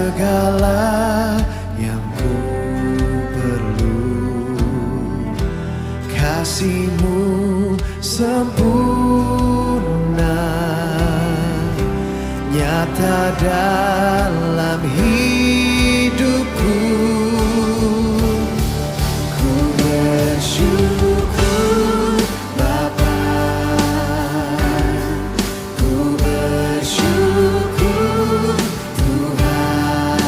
segala yang ku perlu. Kasih-Mu sempurna, nyata dalam hidupku. Ku bersyukur Bapa, ku bersyukur Tuhan,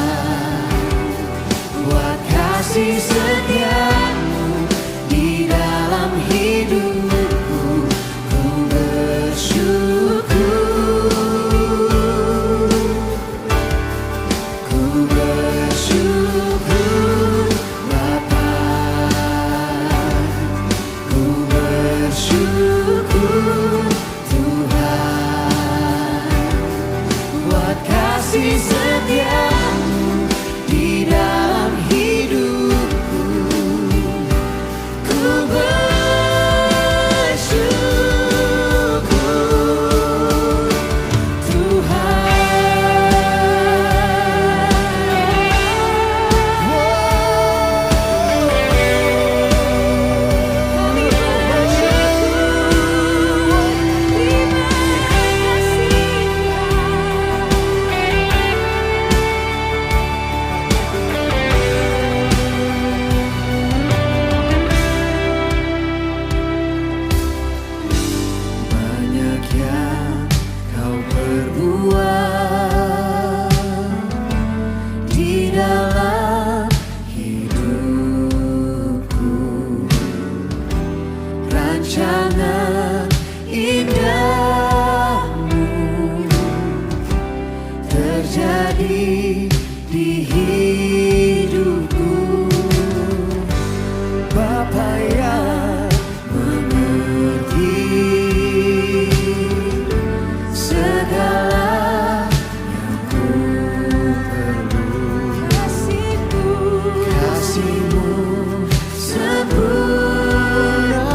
buat kasih setia-Mu di dalam hidupku. Ku bersyukur, ku bersyukur Bapa, ku bersyukur Tuhan, buat kasih setia-Mu di dalam hidupku. Ku bersyukur banyak yang Kau perbuat di dalam hidupku. Rancangan indah-Mu terjadi di hidupku. Bapa yang mengerti segala yang ku perlu. Kasih-Mu sempurna,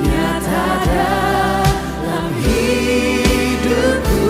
nyata dalam hidupku.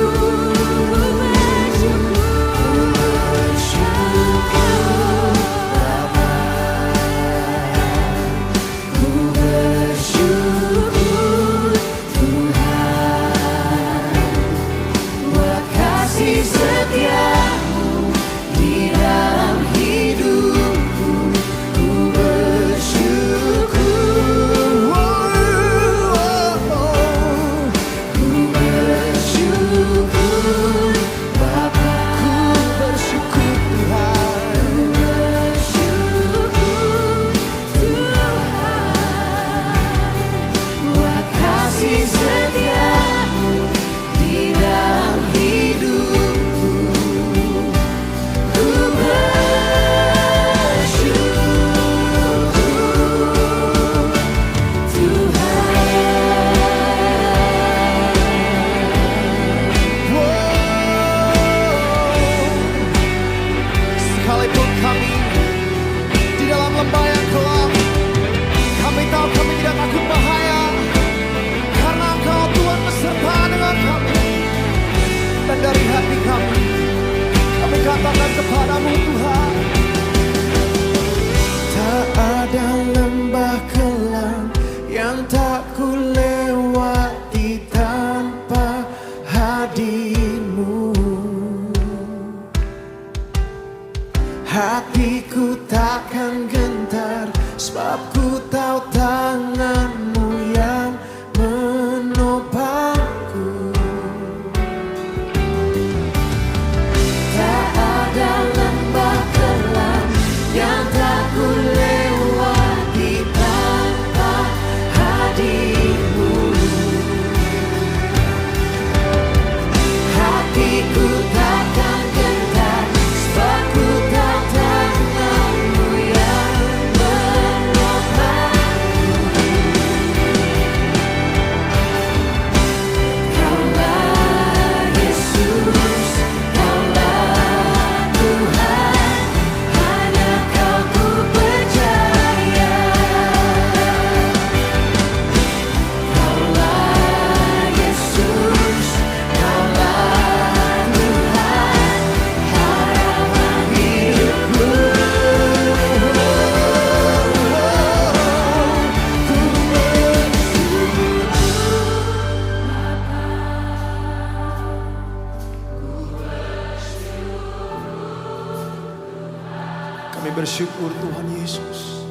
Kami bersyukur Tuhan Yesus.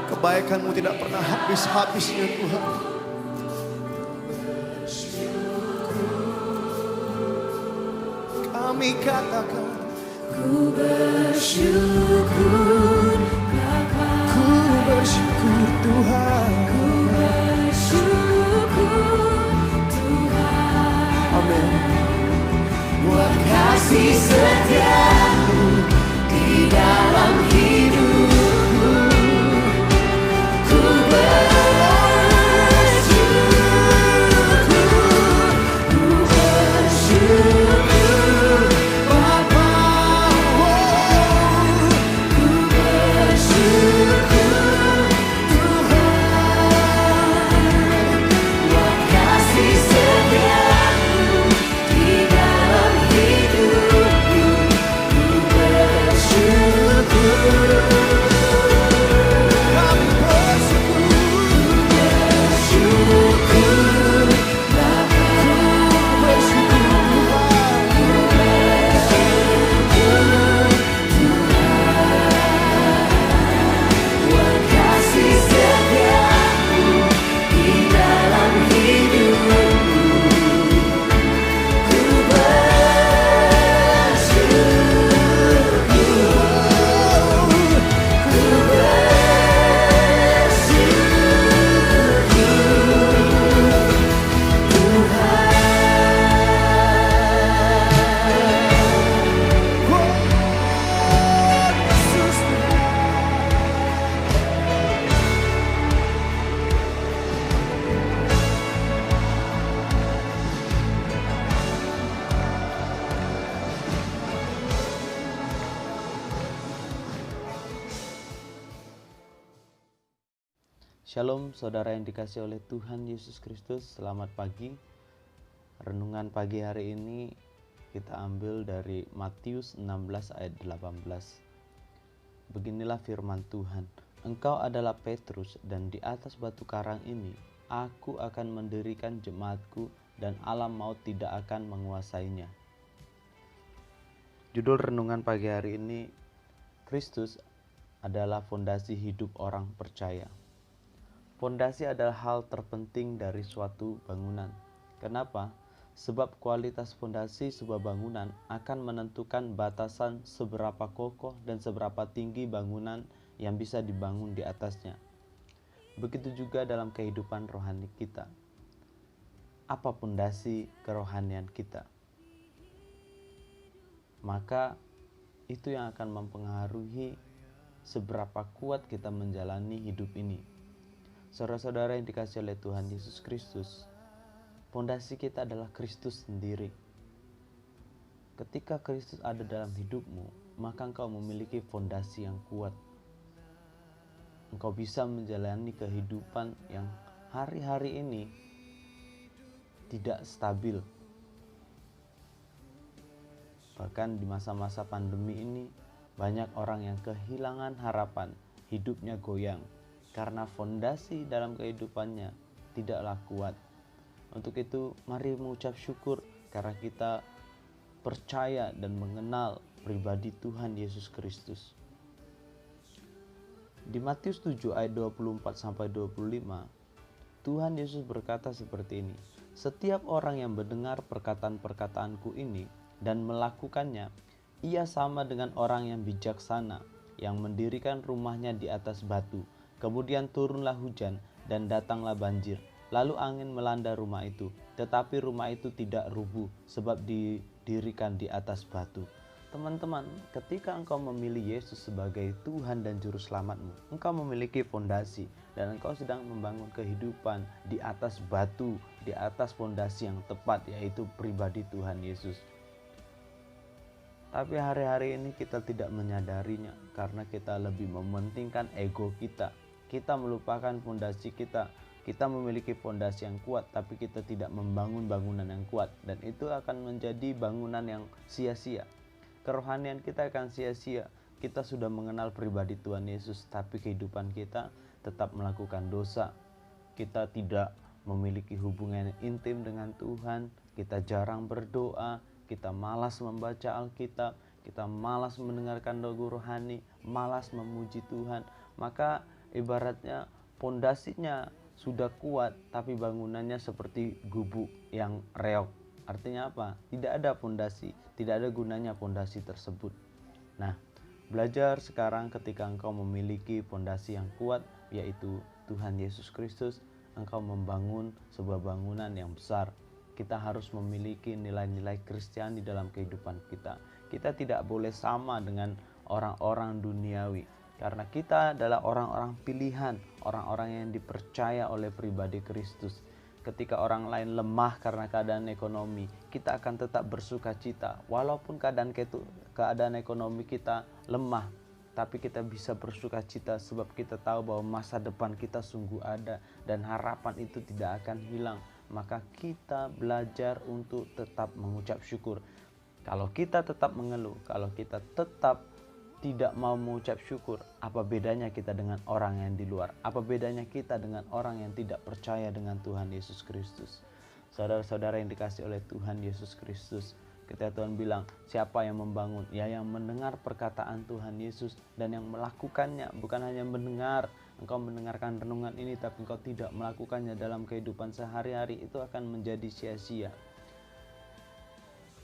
Kebaikan-Mu tidak pernah habis-habisnya Tuhan. Kami katakan Ku bersyukur Bapa, ku bersyukur Tuhan. ku bersyukur Tuhan. Amin. Buat kasih setia-Mu di dalam hidupku. Ku bersyukur Bapa, ku bersyukur Tuhan. Buat kasih setia-Mu di dalam hidupku. Ku bersyukur. Kami bersyukur. Bersyukur Bapa, Bersyukur buat kasih setia-Mu di dalam hidupku. Ku bersyukur, ku Shalom saudara yang dikasihi oleh Tuhan Yesus Kristus. Selamat pagi. Renungan pagi hari ini kita ambil dari Matius 16 ayat 18. Beginilah firman Tuhan. Engkau adalah Petrus, dan di atas batu karang ini aku akan mendirikan jemaatku, dan alam maut tidak akan menguasainya. Judul renungan pagi hari ini, Kristus adalah fondasi hidup orang percaya. Fondasi adalah hal terpenting dari suatu bangunan. Kenapa? Sebab kualitas fondasi sebuah bangunan akan menentukan batasan seberapa kokoh dan seberapa tinggi bangunan yang bisa dibangun di atasnya. Begitu juga dalam kehidupan rohani kita. Apa fondasi kerohanian kita? Maka itu yang akan mempengaruhi seberapa kuat kita menjalani hidup ini. Saudara-saudara yang dikasihi oleh Tuhan Yesus Kristus, fondasi kita adalah Kristus sendiri. Ketika Kristus ada dalam hidupmu, maka engkau memiliki fondasi yang kuat. Engkau bisa menjalani kehidupan yang hari-hari ini tidak stabil. Bahkan di masa-masa pandemi ini, banyak orang yang kehilangan harapan, hidupnya goyang, karena fondasi dalam kehidupannya tidaklah kuat. Untuk itu, mari mengucap syukur karena kita percaya dan mengenal pribadi Tuhan Yesus Kristus. Di Matius 7 ayat 24-25, Tuhan Yesus berkata seperti ini. Setiap orang yang mendengar perkataan-perkataanku ini dan melakukannya, ia sama dengan orang yang bijaksana yang mendirikan rumahnya di atas batu. Kemudian turunlah hujan dan datanglah banjir. Lalu angin melanda rumah itu, tetapi rumah itu tidak rubuh sebab didirikan di atas batu. Teman-teman, ketika engkau memilih Yesus sebagai Tuhan dan Juru Selamatmu, engkau memiliki fondasi dan engkau sedang membangun kehidupan di atas batu, di atas fondasi yang tepat, yaitu pribadi Tuhan Yesus. Tapi hari-hari ini kita tidak menyadarinya karena kita lebih mementingkan ego kita. Kita melupakan fondasi kita. Kita memiliki fondasi yang kuat, tapi kita tidak membangun bangunan yang kuat, dan itu akan menjadi bangunan yang sia-sia. Kerohanian kita akan sia-sia. Kita sudah mengenal pribadi Tuhan Yesus, tapi kehidupan kita tetap melakukan dosa. Kita tidak memiliki hubungan intim dengan Tuhan. Kita jarang berdoa. Kita malas membaca Alkitab. kita malas mendengarkan doa rohani, malas memuji Tuhan, maka ibaratnya pondasinya sudah kuat tapi bangunannya seperti gubuk yang reok. Artinya apa? Tidak ada pondasi, tidak ada gunanya pondasi tersebut. Nah, belajar sekarang ketika engkau memiliki pondasi yang kuat, yaitu Tuhan Yesus Kristus, engkau membangun sebuah bangunan yang besar. Kita harus memiliki nilai-nilai Kristiani dalam kehidupan kita. Kita tidak boleh sama dengan orang-orang duniawi, karena kita adalah orang-orang pilihan, orang-orang yang dipercaya oleh pribadi Kristus. Ketika orang lain lemah karena keadaan ekonomi, kita akan tetap bersuka cita. Walaupun keadaan ekonomi kita lemah, tapi kita bisa bersuka cita sebab kita tahu bahwa masa depan kita sungguh ada dan harapan itu tidak akan hilang. Maka kita belajar untuk tetap mengucap syukur. Kalau kita tetap mengeluh, kalau kita tetap tidak mau mengucap syukur, apa bedanya kita dengan orang yang di luar? Apa bedanya kita dengan orang yang tidak percaya dengan Tuhan Yesus Kristus? Saudara-saudara yang dikasihi oleh Tuhan Yesus Kristus, ketika Tuhan bilang, siapa yang membangun? Ya, yang mendengar perkataan Tuhan Yesus dan yang melakukannya. Bukan hanya mendengar, engkau mendengarkan renungan ini tapi engkau tidak melakukannya dalam kehidupan sehari-hari, itu akan menjadi sia-sia.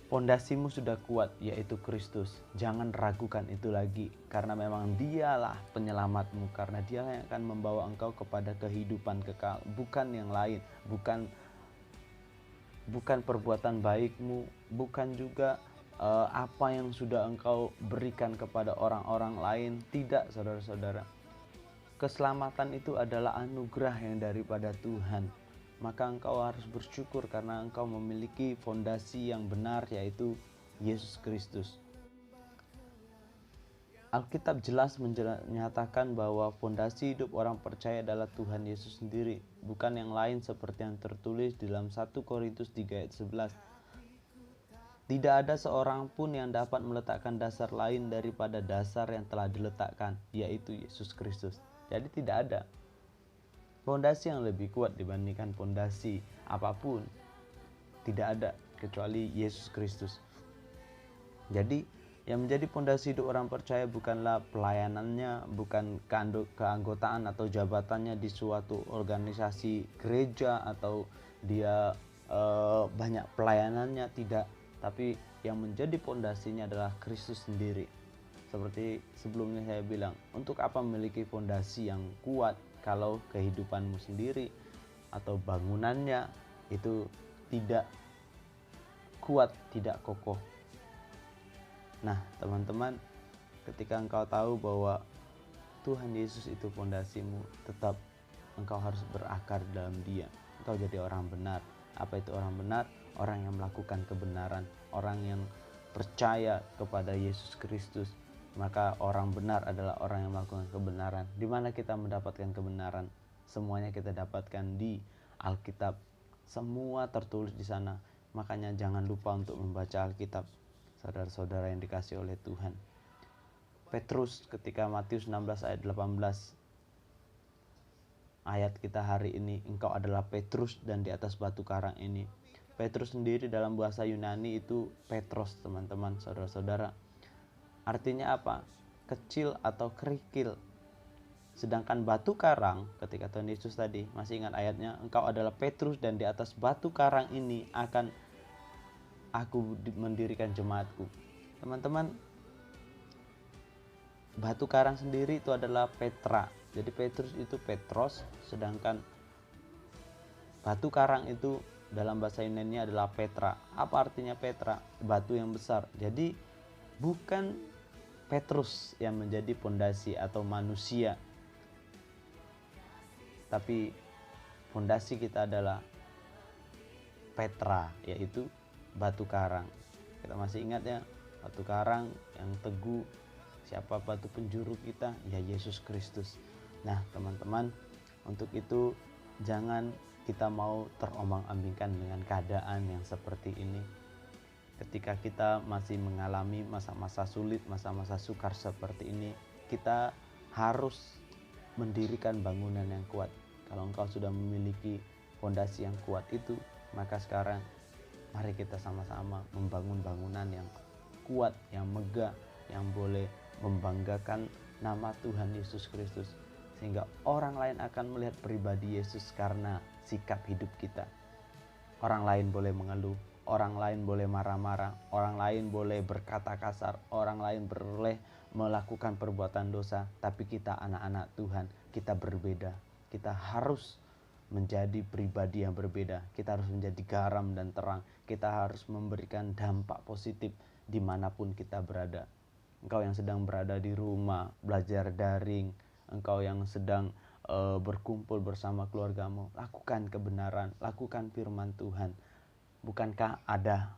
Pondasimu sudah kuat, yaitu Kristus. Jangan ragukan itu lagi, karena memang dialah penyelamatmu, karena dia yang akan membawa engkau kepada kehidupan kekal, bukan yang lain, bukan perbuatan baikmu, bukan juga apa yang sudah engkau berikan kepada orang-orang lain. Tidak, saudara-saudara. Keselamatan itu adalah anugerah yang daripada Tuhan. Maka engkau harus bersyukur karena engkau memiliki fondasi yang benar, yaitu Yesus Kristus. Alkitab jelas menyatakan bahwa fondasi hidup orang percaya adalah Tuhan Yesus sendiri, bukan yang lain seperti yang tertulis di dalam 1 Korintus 3 ayat 11. Tidak ada seorang pun yang dapat meletakkan dasar lain daripada dasar yang telah diletakkan, yaitu Yesus Kristus. Jadi tidak ada fondasi yang lebih kuat dibandingkan fondasi apapun. Tidak ada kecuali Yesus Kristus. Jadi yang menjadi fondasi hidup orang percaya bukanlah pelayanannya, bukan keanggotaan atau jabatannya di suatu organisasi gereja, atau dia banyak pelayanannya, tidak. Tapi yang menjadi fondasinya adalah Kristus sendiri. Seperti sebelumnya saya bilang, untuk apa memiliki fondasi yang kuat kalau kehidupanmu sendiri atau bangunannya itu tidak kuat, tidak kokoh. Nah, teman-teman, ketika engkau tahu bahwa Tuhan Yesus itu fondasimu, tetap engkau harus berakar dalam Dia. Engkau jadi orang benar. Apa itu orang benar? Orang yang melakukan kebenaran, orang yang percaya kepada Yesus Kristus. Maka orang benar adalah orang yang melakukan kebenaran. Di mana kita mendapatkan kebenaran? Semuanya kita dapatkan di Alkitab. Semua tertulis di sana. Makanya jangan lupa untuk membaca Alkitab, saudara-saudara yang dikasihi oleh Tuhan. Petrus ketika Matius 16 ayat 18, ayat kita hari ini, engkau adalah Petrus dan di atas batu karang ini. Petrus sendiri dalam bahasa Yunani itu Petros, teman-teman, saudara-saudara. Artinya apa? Kecil atau kerikil. Sedangkan batu karang, ketika Tuhan Yesus tadi, masih ingat ayatnya, engkau adalah Petrus dan di atas batu karang ini akan aku mendirikan jemaatku. Teman-teman, batu karang sendiri itu adalah Petra. Jadi Petrus itu Petros, sedangkan batu karang itu dalam bahasa Yunani adalah Petra. Apa artinya Petra? Batu yang besar. Jadi bukan Petrus yang menjadi pondasi atau manusia, tapi pondasi kita adalah Petra, yaitu batu karang. Kita masih ingat ya, batu karang yang teguh. Siapa batu penjuru kita? Ya, Yesus Kristus. Nah, teman-teman, untuk itu jangan kita mau terombang-ambingkan dengan keadaan yang seperti ini. Ketika kita masih mengalami masa-masa sulit, masa-masa sukar seperti ini, kita harus mendirikan bangunan yang kuat. Kalau engkau sudah memiliki fondasi yang kuat itu, maka sekarang mari kita sama-sama membangun bangunan yang kuat, yang megah, yang boleh membanggakan nama Tuhan Yesus Kristus, sehingga orang lain akan melihat pribadi Yesus karena sikap hidup kita. Orang lain boleh mengeluh, orang lain boleh marah-marah, orang lain boleh berkata kasar, orang lain boleh melakukan perbuatan dosa, tapi kita anak-anak Tuhan, kita berbeda. Kita harus menjadi pribadi yang berbeda. Kita harus menjadi garam dan terang. Kita harus memberikan dampak positif dimanapun kita berada. Engkau yang sedang berada di rumah, belajar daring, engkau yang sedang berkumpul bersama keluargamu, lakukan kebenaran, lakukan firman Tuhan. Bukankah ada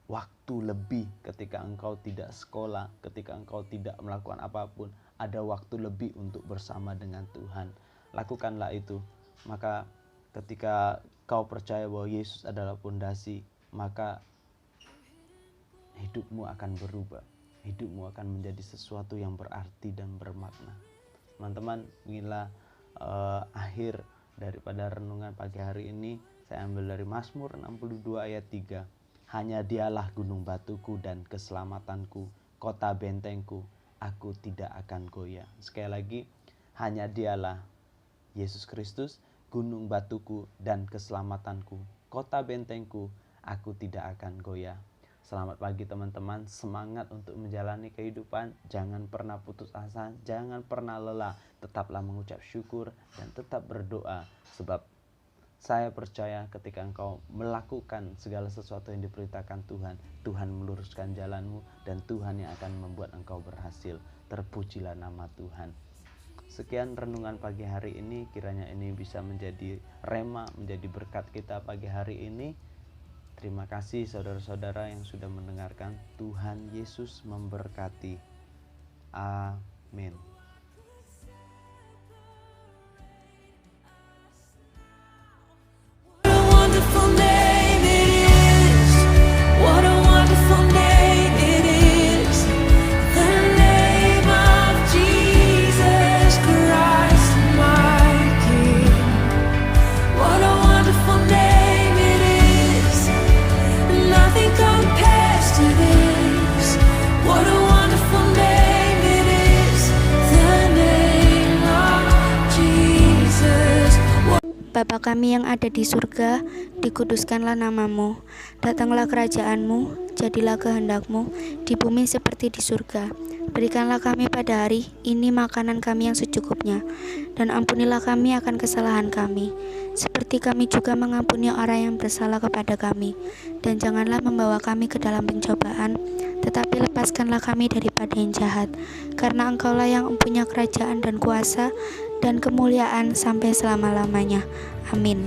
waktu lebih ketika engkau tidak sekolah, ketika engkau tidak melakukan apapun, ada waktu lebih untuk bersama dengan Tuhan. Lakukanlah itu. Maka ketika kau percaya bahwa Yesus adalah pondasi, maka hidupmu akan berubah. Hidupmu akan menjadi sesuatu yang berarti dan bermakna. Teman-teman, inilah akhir daripada renungan pagi hari ini. Saya ambil dari Mazmur 62 ayat 3. Hanya Dialah gunung batuku dan keselamatanku, kota bentengku, aku tidak akan goyah. Sekali lagi, hanya Dialah, Yesus Kristus, gunung batuku dan keselamatanku, kota bentengku, aku tidak akan goyah. Selamat pagi teman-teman, semangat untuk menjalani kehidupan, jangan pernah putus asa, jangan pernah lelah, tetaplah mengucap syukur dan tetap berdoa, sebab saya percaya ketika engkau melakukan segala sesuatu yang diperintahkan Tuhan, Tuhan meluruskan jalanmu dan Tuhan yang akan membuat engkau berhasil. Terpujilah nama Tuhan. Sekian renungan pagi hari ini, kiranya ini bisa menjadi rema, menjadi berkat kita pagi hari ini. Terima kasih saudara-saudara yang sudah mendengarkan. Tuhan Yesus memberkati. Amin. Bapa kami yang ada di surga, dikuduskanlah namamu. Datanglah kerajaanmu, jadilah kehendakmu, di bumi seperti di surga. Berikanlah kami pada hari ini makanan kami yang secukupnya, dan ampunilah kami akan kesalahan kami, seperti kami juga mengampuni orang yang bersalah kepada kami. Dan janganlah membawa kami ke dalam pencobaan, tetapi lepaskanlah kami daripada yang jahat, karena Engkaulah yang mempunyai kerajaan dan kuasa dan kemuliaan sampai selama-lamanya. Amin.